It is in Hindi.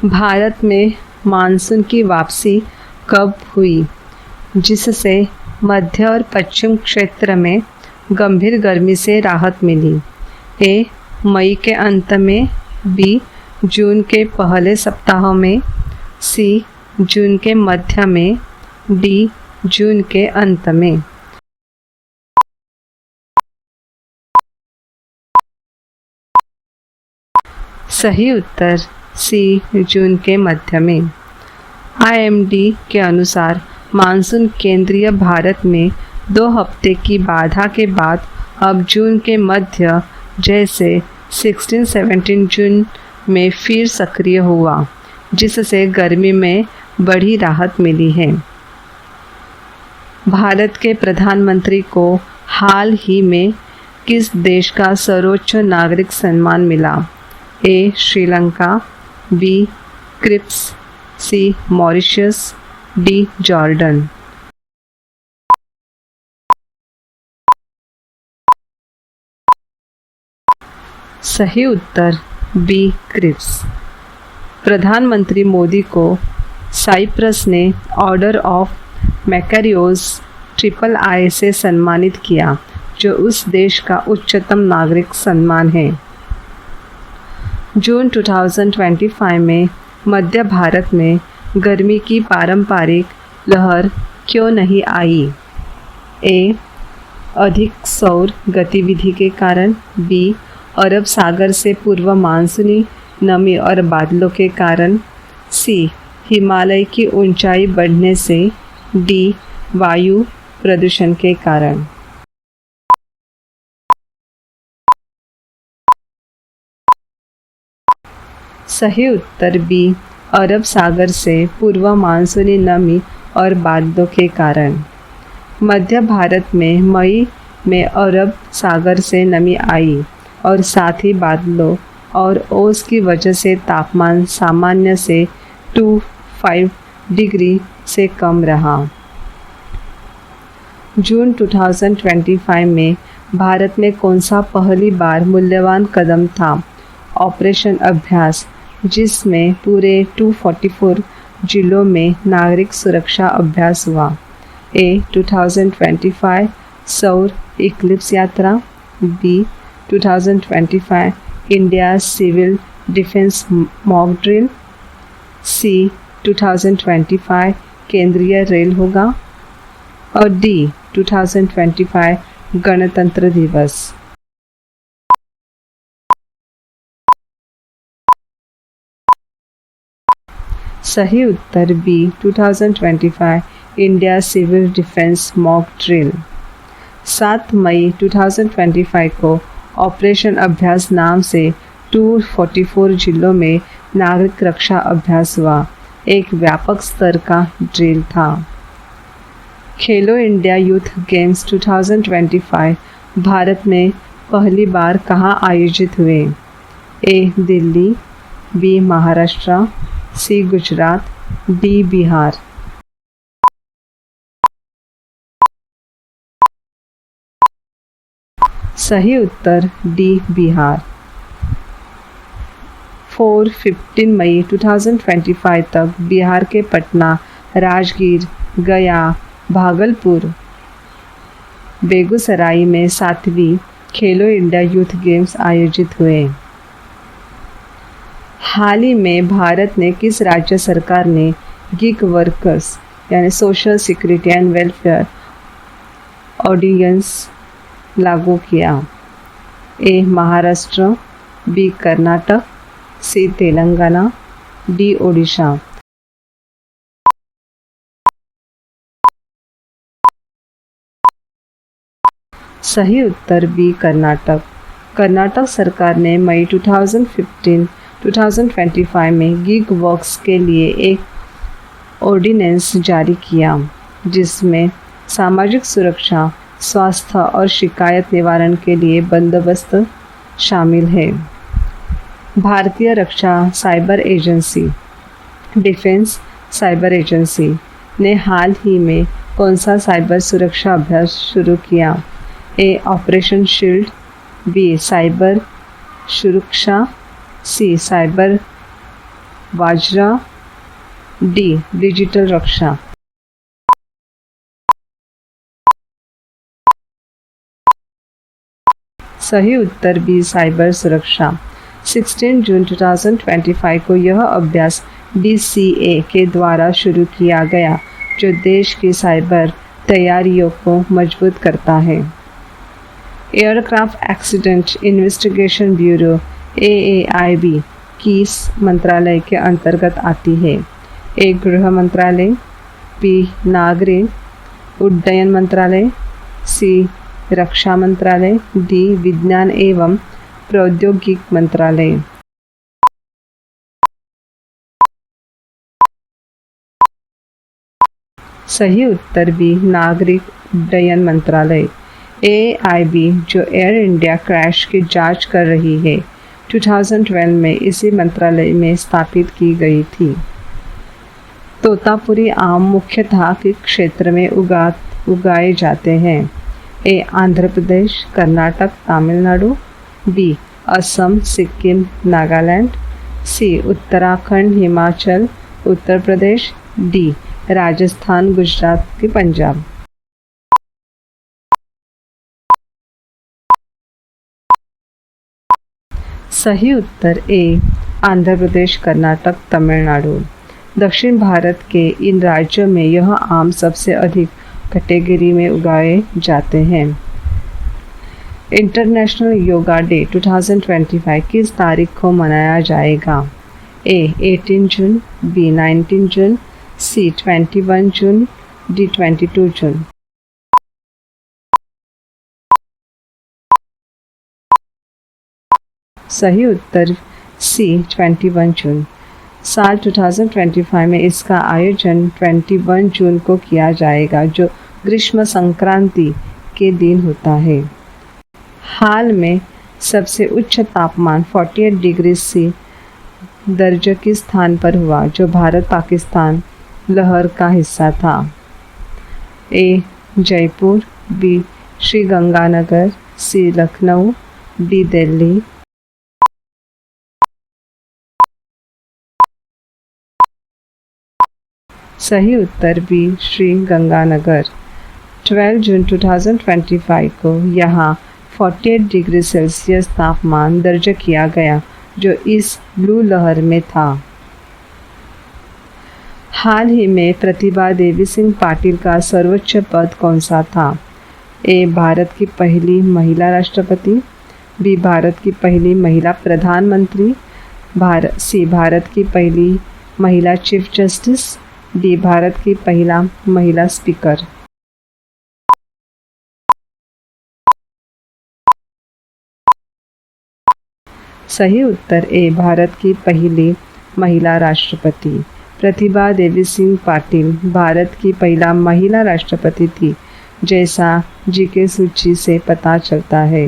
भारत में मानसून की वापसी कब हुई, जिससे मध्य और पश्चिम क्षेत्र में गंभीर गर्मी से राहत मिली? ए. मई के अंत में, बी. जून के पहले सप्ताह में, सी. जून के मध्य में, डी. जून के अंत में। सही उत्तर सी. जून के मध्य में। IMD के अनुसार मानसून केंद्रीय भारत में 2 हफ्ते की बाधा के बाद अब जून के मध्य जैसे 16-17 जून में फिर सक्रिय हुआ, जिससे गर्मी में बड़ी राहत मिली है। भारत के प्रधानमंत्री को हाल ही में किस देश का सर्वोच्च नागरिक सम्मान मिला? ए. श्रीलंका, बी. क्रिप्स, सी. Mauritius, D. जॉर्डन। सही उत्तर बी. क्रिप्स। प्रधानमंत्री मोदी को साइप्रस ने ऑर्डर ऑफ मैकारियोस III से सम्मानित किया, जो उस देश का उच्चतम नागरिक सम्मान है। जून 2025 में मध्य भारत में गर्मी की पारंपरिक लहर क्यों नहीं आई? ए. अधिक सौर गतिविधि के कारण, बी. अरब सागर से पूर्व मानसूनी नमी और बादलों के कारण, सी. हिमालय की ऊंचाई बढ़ने से, डी. वायु प्रदूषण के कारण। सही उत्तर बी. अरब सागर से पूर्व मानसूनी नमी और बादलों के कारण। मध्य भारत में मई में अरब सागर से नमी आई और साथ ही बादलों और ओस की वजह से तापमान सामान्य से 2-5 डिग्री से कम रहा। जून 2025 में भारत में कौन सा पहली बार मूल्यवान कदम था? ऑपरेशन अभ्यास, जिसमें पूरे 244 जिलों में नागरिक सुरक्षा अभ्यास हुआ। ए. 2025 सौर इक्लिप्स यात्रा, B. 2025 India civil defence mock drill, C. 2025 केंद्रीय रेल होगा, और डी. 2025 गणतंत्र दिवस। सही उत्तर B. 2025 India civil defence mock drill. 7 मई 2025 को ऑपरेशन अभ्यास नाम से 244 जिलों में नागरिक रक्षा अभ्यास हुआ। एक व्यापक स्तर का ड्रिल था। खेलो इंडिया यूथ गेम्स 2025 भारत में पहली बार कहाँ आयोजित हुए? ए. दिल्ली, बी. महाराष्ट्र, सी. गुजरात, डी. बिहार। सही उत्तर डी. बिहार। 4-15 मई 2025 तक बिहार के पटना, राजगीर, गया, भागलपुर, बेगूसराय में 7वीं खेलो इंडिया यूथ गेम्स आयोजित हुए। हाल ही में भारत ने किस राज्य सरकार ने गिग वर्कर्स यानी social security and welfare ordinance लागू किया? A. Maharashtra, B. Karnataka, C. Telangana, D. Odisha. सही उत्तर बी. कर्नाटक। कर्नाटक सरकार ने मई 2025 में गिग वर्क्स के लिए एक ऑर्डिनेंस जारी किया, जिसमें सामाजिक सुरक्षा, स्वास्थ्य और शिकायत निवारण के लिए बंदोबस्त शामिल है। भारतीय रक्षा cyber agency, defence cyber agency ने हाल ही में कौन सा साइबर सुरक्षा अभ्यास शुरू किया? A. Operation shield, B. Cyber सुरक्षा, सी. साइबर बाजरा, डी डिजिटल रक्षा। सही उत्तर बी साइबर सुरक्षा। 16 जून 2025 को यह अभ्यास DCA के द्वारा शुरू किया गया, जो देश की साइबर तैयारियों को मजबूत करता है। Aircraft accident investigation bureau AAIB किस मंत्रालय के अंतर्गत आती है? ए गृह मंत्रालय, बी नागरिक उड्डयन मंत्रालय, सी रक्षा मंत्रालय, डी विज्ञान एवं प्रौद्योगिक मंत्रालय। सही उत्तर बी नागरिक उड्डयन मंत्रालय। AIB जो एयर इंडिया क्रैश की जांच कर रही है, 2012 में इसी मंत्रालय में स्थापित की गई थी। तोतापुरी आम मुख्यतः किस क्षेत्र में उगाए जाते हैं? ए आंध्र प्रदेश, कर्नाटक, तमिलनाडु, बी असम, सिक्किम, नागालैंड, सी उत्तराखंड, हिमाचल, उत्तर प्रदेश, डी राजस्थान, गुजरात की पंजाब। सही उत्तर ए आंध्र प्रदेश, कर्नाटक, तमिलनाडु। दक्षिण भारत के इन राज्यों में यह आम सबसे अधिक कैटेगरी में उगाए जाते हैं। इंटरनेशनल योगा डे 2025 किस तारीख को मनाया जाएगा? ए 18 जून, बी 19 जून, सी 21 जून, डी 22 जून। सही उत्तर सी 21 जून। साल 2025 में इसका आयोजन 21 जून को किया जाएगा, जो ग्रीष्म संक्रांति के दिन होता है। हाल में सबसे उच्च तापमान 48 डिग्री सी दर्ज किस स्थान पर हुआ, जो भारत पाकिस्तान लहर का हिस्सा था? ए जयपुर, बी श्री गंगानगर, सी लखनऊ, डी दिल्ली। सही उत्तर बी श्री गंगानगर। 12 जून 2025 को यहाँ 48 डिग्री सेल्सियस तापमान दर्ज किया गया, जो इस ब्लू लहर में था। हाल ही में प्रतिभा देवी सिंह पाटिल का सर्वोच्च पद कौन सा था? ए भारत की पहली महिला राष्ट्रपति, बी भारत की पहली महिला प्रधानमंत्री, सी भारत की पहली महिला चीफ जस्टिस, डी भारत की पहला महिला स्पीकर। सही उत्तर ए भारत की पहली महिला राष्ट्रपति। प्रतिभा देवी सिंह पाटिल भारत की पहला महिला राष्ट्रपति थी, जैसा जीके सूची से पता चलता है।